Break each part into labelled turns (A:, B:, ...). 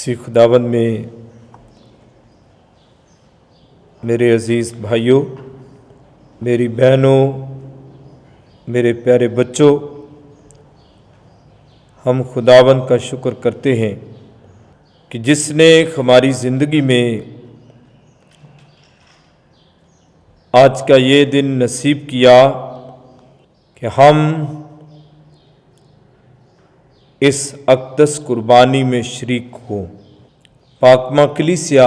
A: مسیح خداوند میں میرے عزیز بھائیوں، میری بہنوں، میرے پیارے بچوں، ہم خداوند کا شکر کرتے ہیں کہ جس نے ہماری زندگی میں آج کا یہ دن نصیب کیا کہ ہم اس اقدس قربانی میں شریک ہوں۔ پاکمہ کلیسیا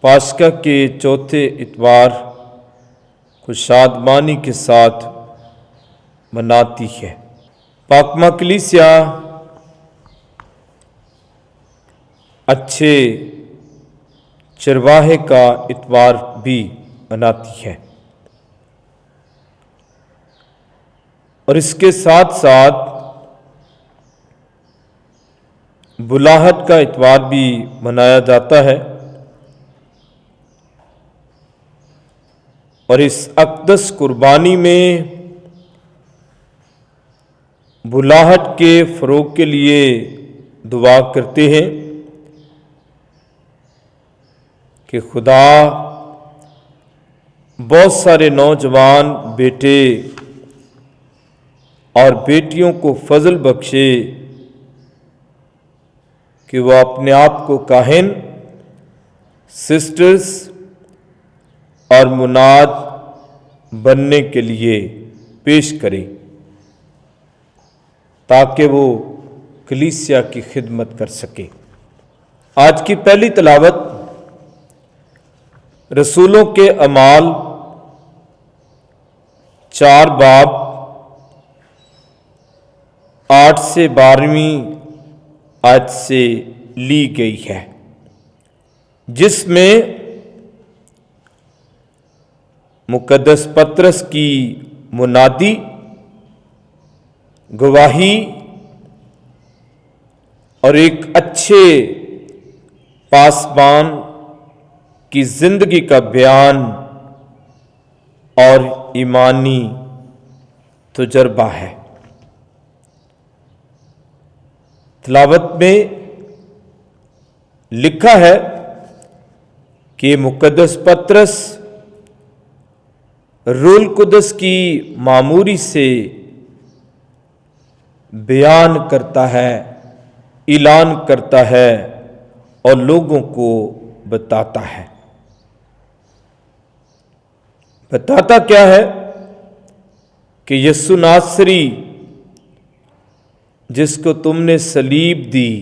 A: پاسکہ کے چوتھے اتوار کو شادمانی کے ساتھ مناتی ہے۔ پاکمہ کلیسیا اچھے چرواہے کا اتوار بھی مناتی ہے، اور اس کے ساتھ ساتھ بلاہٹ کا اتوار بھی منایا جاتا ہے، اور اس اقدس قربانی میں بلاہٹ کے فروغ کے لیے دعا کرتے ہیں کہ خدا بہت سارے نوجوان بیٹے اور بیٹیوں کو فضل بخشے کہ وہ اپنے آپ کو کاہن، سسٹرز اور مناد بننے کے لیے پیش کرے تاکہ وہ کلیسیا کی خدمت کر سکے۔ آج کی پہلی تلاوت رسولوں کے اعمال 4 باب 8 سے 12ویں آیت سے لی گئی ہے، جس میں مقدس پطرس کی منادی، گواہی اور ایک اچھے پاسبان کی زندگی کا بیان اور ایمانی تجربہ ہے۔ تلاوت میں لکھا ہے کہ مقدس پطرس روح القدس کی معموری سے بیان کرتا ہے، اعلان کرتا ہے اور لوگوں کو بتاتا ہے۔ بتاتا کیا ہے؟ کہ یسوع ناصری جس کو تم نے صلیب دی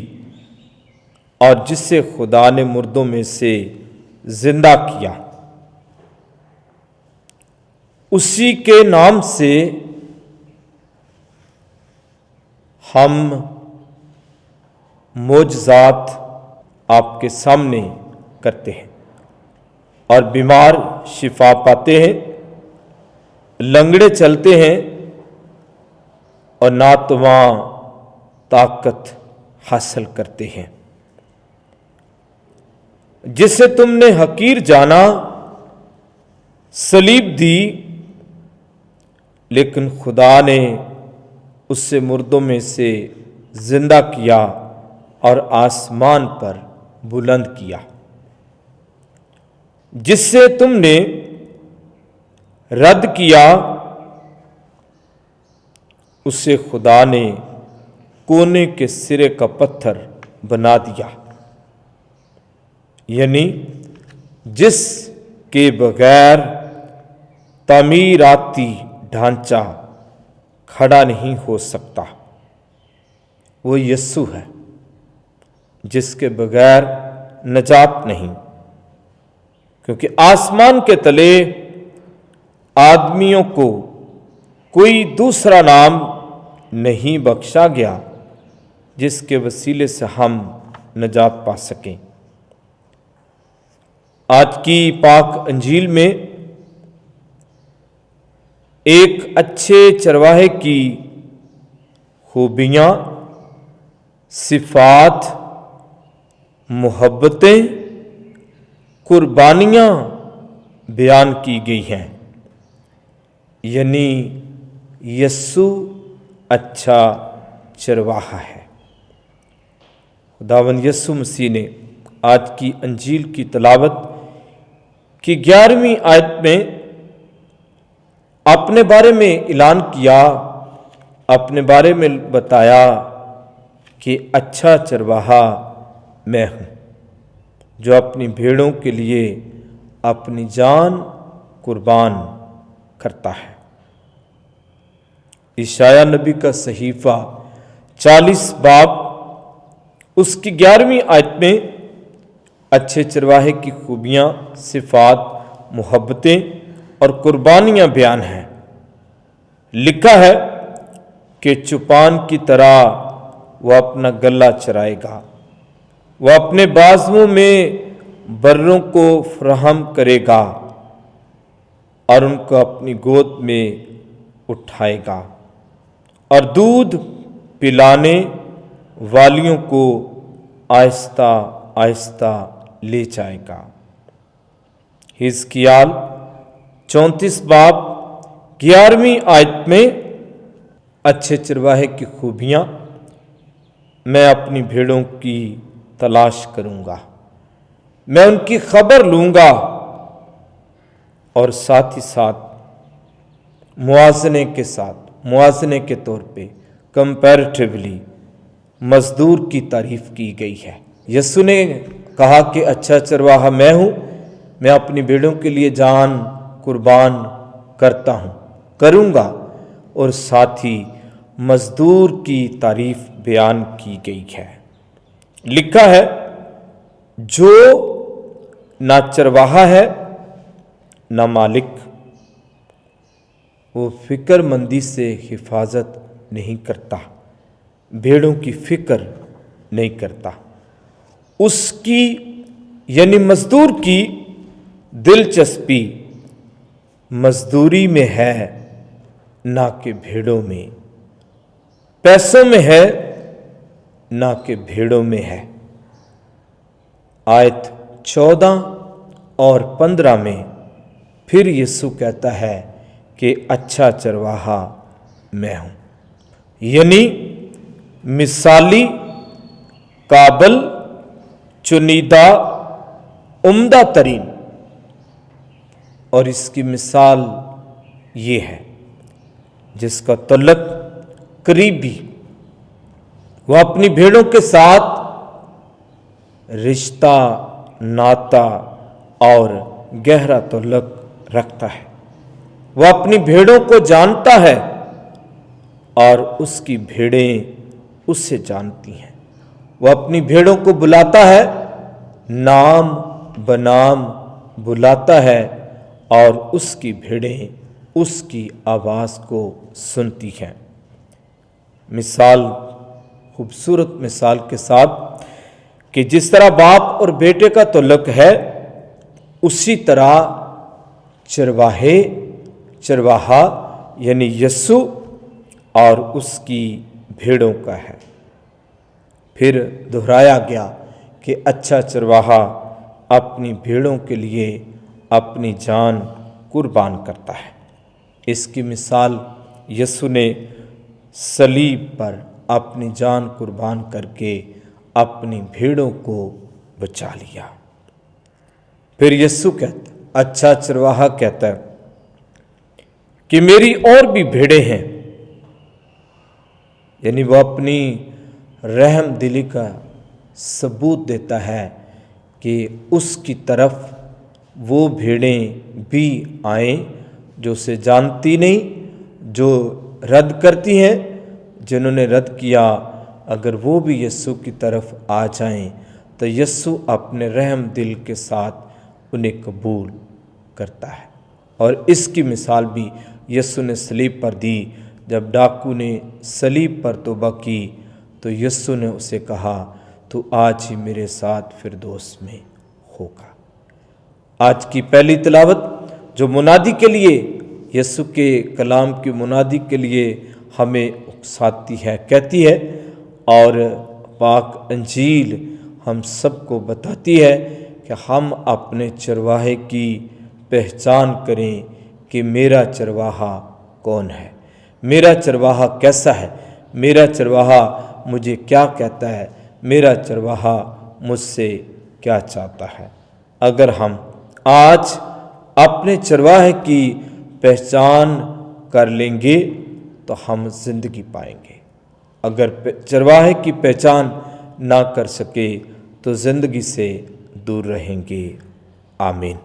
A: اور جسے خدا نے مردوں میں سے زندہ کیا، اسی کے نام سے ہم معجزات آپ کے سامنے کرتے ہیں اور بیمار شفا پاتے ہیں، لنگڑے چلتے ہیں اور ناتواں طاقت حاصل کرتے ہیں۔ جسے تم نے حقیر جانا، صلیب دی، لیکن خدا نے اس سے مردوں میں سے زندہ کیا اور آسمان پر بلند کیا۔ جس سے تم نے رد کیا، اسے خدا نے کونے کے سرے کا پتھر بنا دیا، یعنی جس کے بغیر تعمیراتی ڈھانچہ کھڑا نہیں ہو سکتا، وہ یسوع ہے جس کے بغیر نجات نہیں، کیونکہ آسمان کے تلے آدمیوں کو کوئی دوسرا نام نہیں بخشا گیا جس کے وسیلے سے ہم نجات پا سکیں۔ آج کی پاک انجیل میں ایک اچھے چرواہے کی خوبیاں، صفات، محبتیں، قربانیاں بیان کی گئی ہیں، یعنی یسوع اچھا چرواہا ہے۔ खुदावंद यीशु मसीह ने आज की अंजील की तलावत की 11वीं आयत में अपने बारे में ऐलान किया, अपने बारे में बताया कि अच्छा चरवाहा मैं हूँ जो अपनी भेड़ों के लिए अपनी जान कुर्बान करता है। इशाया नबी का सहीफा 40 बाब उसकी 11वीं आयत में अच्छे चरवाहे की खूबियाँ, सिफात, मोहब्बतें और कुर्बानियाँ बयान हैं। लिखा है कि चुपान की तरह वह अपना गला चराएगा, वह अपने बाजुओं में बर्रों को फराहम करेगा और उनको अपनी गोद में उठाएगा और दूध पिलाने वालियों को आहिस्ता आहिस्ता ले जाएगा। हिजकिय्याल 34 बाब 11वीं आयत में अच्छे चरवाहे की खूबियाँ, मैं अपनी भेड़ों की तलाश करूँगा, मैं उनकी खबर लूँगा और साथ ही साथ मुआज़ने के तौर पे कंपैरेटिवली मजदूर की तारीफ की गई है। यीशु ने कहा कि अच्छा चरवाहा मैं हूँ, मैं अपनी भेड़ों के लिए जान कुर्बान करता हूँ, करूँगा, और साथ ही मजदूर की तारीफ बयान की गई है। लिखा है जो ना चरवाहा है ना मालिक, वो फिक्रमंदी से हिफाजत नहीं करता, भेड़ों की फिक्र नहीं करता। उसकी यानी मजदूर की दिलचस्पी मजदूरी में है ना कि भेड़ों में, पैसों में है ना कि भेड़ों में है। आयत 14 और 15 में फिर यीशु कहता है कि अच्छा चरवाहा मैं हूँ, यानी मिसाली, काबल, चुनीदा, उम्दा तरीन। और इसकी मिसाल ये है जिसका तल्लक करीबी, वह अपनी भेड़ों के साथ रिश्ता, नाता और गहरा तल्लक रखता है। वह अपनी भेड़ों को जानता है और उसकी भेड़ें उससे जानती हैं। वह अपनी भेड़ों को बुलाता है, नाम बनाम बुलाता है और उसकी भेड़ें उसकी आवाज़ को सुनती हैं। मिसाल, खूबसूरत मिसाल के साथ कि जिस तरह बाप और बेटे का तल्लुक है, उसी तरह चरवाहा यानी यीशु और उसकी भेड़ों का है। फिर दोहराया गया कि अच्छा चरवाहा अपनी भेड़ों के लिए अपनी जान कुर्बान करता है। इसकी मिसाल यीशु ने सलीब पर अपनी जान कुर्बान करके अपनी भेड़ों को बचा लिया। फिर यीशु कहता, अच्छा चरवाहा कहता है कि मेरी और भी भेड़ें हैं, यानी वह अपनी रहम दिली का सबूत देता है कि उसकी तरफ वो भेड़ें भी आएं जो उसे जानती नहीं, जो रद्द करती हैं, जिन्होंने रद्द किया, अगर वो भी यीशु की तरफ आ जाएं तो यीशु अपने रहम दिल के साथ उन्हें कबूल करता है। और इसकी मिसाल भी यीशु ने सलीब पर दी। जब डाकू ने सलीब पर तौबा की तो यीशु ने उसे कहा, तू आज ही मेरे साथ फिरदौस में होगा। आज की पहली तिलावत जो मुनादी के लिए, यीशु के कलाम की मुनादी के लिए हमें उकसाती है, कहती है, और पाक अंजील हम सबको बताती है कि हम अपने चरवाहे की पहचान करें कि मेरा चरवाहा कौन है, मेरा चरवाहा कैसा है, मेरा चरवाहा मुझे क्या कहता है, میرا چرواہا مجھ سے کیا چاہتا ہے۔ اگر ہم آج اپنے چرواہے کی پہچان کر لیں گے تو ہم زندگی پائیں گے۔ اگر چرواہے کی پہچان نہ کر سکے تو زندگی سے دور رہیں گے۔ آمین۔